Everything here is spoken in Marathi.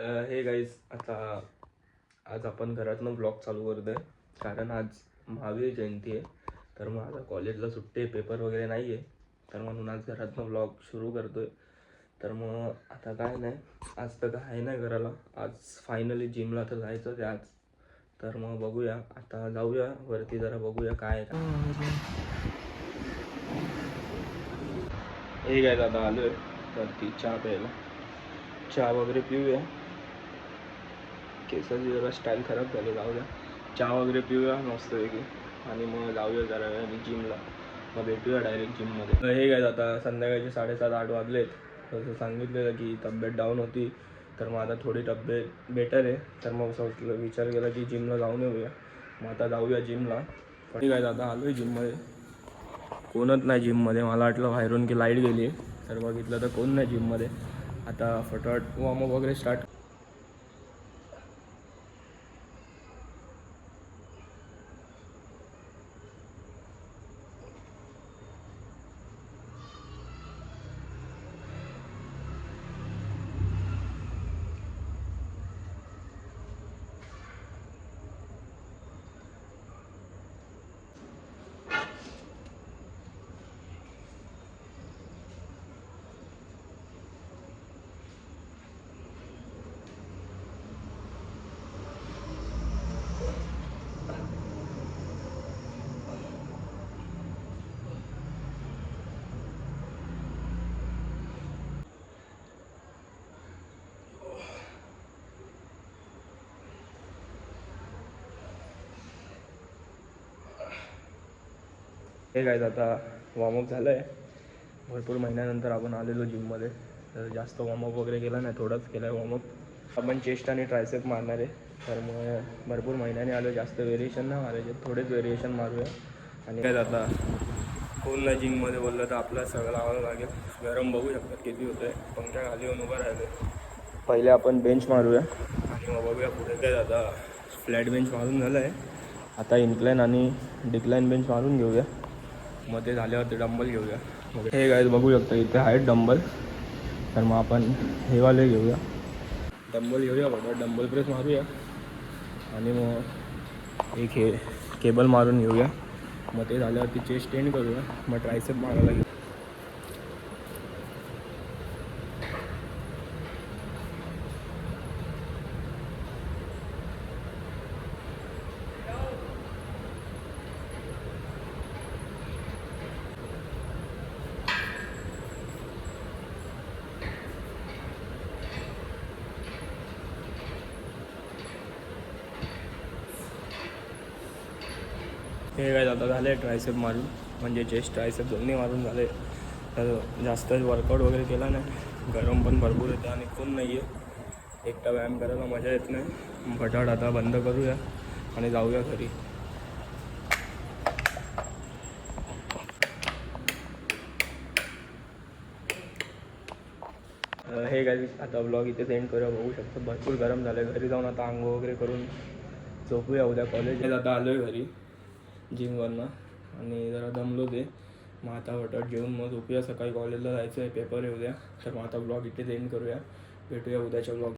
हे गाईज, आता आज आपण घरातनं ब्लॉग चालू करतो आहे कारण आज महावीर जयंती आहे. तर मग आता कॉलेजला सुट्टी आहे, पेपर वगैरे नाही आहे, तर म्हणून आज घरातनं ब्लॉग सुरू करतो आहे. तर मग आता काय नाही, आज तर काय नाही करायला. आज फायनली जिमला तर जायचं आहे आज. तर मग बघूया, आता जाऊया वरती जरा बघूया काय हे काय. आता आलो आहे वरती चहा प्यायला, चहा वगैरे पिऊया. केसाची जरा स्टाईल खराब झाली, जाऊया चहा वगैरे पिऊया मस्तपैकी आणि मग जाऊया जरा वेळाने जिमला. मग भेटूया डायरेक्ट जिममध्ये. हे काय, आता संध्याकाळचे 7:30-8 वाजलेत. तसं सांगितलेलं की तब्येत डाऊन होती, तर मग आता थोडी तब्येत बेटर आहे. तर मग असं विचार केला की जिमला जाऊन येऊया. मग आता जाऊया जिमला. पण काय, आता आलो आहे जिममध्ये, कोणच नाही जिममध्ये. मला वाटलं बाहेरून की लाईट गेली, तर बघितलं तर कोण नाही जिममध्ये. आता फटाफट वॉर्मअप वगैरे स्टार्ट. हे काय, आता वॉर्मअप झालं आहे. भरपूर महिन्यानंतर आपण आलेलो जिममध्ये, तर जास्त वॉर्मअप वगैरे केला नाही, थोडाच केला आहे वॉर्मअप. आपण चेस्ट आणि ट्रायसेप मारणार आहे. तर मग भरपूर महिन्याने आलो, जास्त व्हेरिएशन नाही मारायचे, थोडेच व्हेरिएशन मारूया. आणि काय, आता कोण नाही जिममध्ये बोललं तर आपलं सगळं लावावं लागेल. गरम बघू शकतात किती होतं आहे, पंख्या खाली येऊन उभं राहिलं. पहिले आपण बेंच मारूया आणि मग बघूया पुढे काय. आता फ्लॅट बेंच मारून झालं आहे, आता इन्क्लाइन आणि डिक्लाइन बेंच मारून घेऊया. मग ते झाल्यावरती डंबल घेऊया. हे गाईज बघू शकता इथे आहेत डंबल, तर मग आपण हे वाले घेऊया. डंबल घेऊया बघा, डंबल प्रेस मारूया आणि मग एक हे केबल मारून घेऊया. मग ते झाल्यावरती चेस्ट टेंड करूया, मग ट्रायसेप मारायला घेऊ. हे काय, आता झालं आहे ट्रायसेप मारून, म्हणजे चेस्ट ट्रायसेप दोन्ही मारून झाले. तर जास्त वर्कआउट वगैरे केला नाही, गरम पण भरपूर येते आणि कोण नाही आहे, एकटा व्यायाम करायला मजा येत नाही. फटाफट आता बंद करूया आणि जाऊया घरी. हे काय, आता ब्लॉग इथे सेंड करूया. बघू शकतो भरपूर गरम झालं आहे. घरी जाऊन आता आंघोळ वगैरे करून झोपूया. उद्या कॉलेज आता आलो आहे घरी जिमवरनं आणि जरा दमलो ते. मग आता फटाफट घेऊन मग झोपूया. सकाळी कॉलेजला जायचं आहे, पेपर येऊ द्या. तर मग आता ब्लॉग इथे सेंड करूया. भेटूया उद्याच्या ब्लॉग.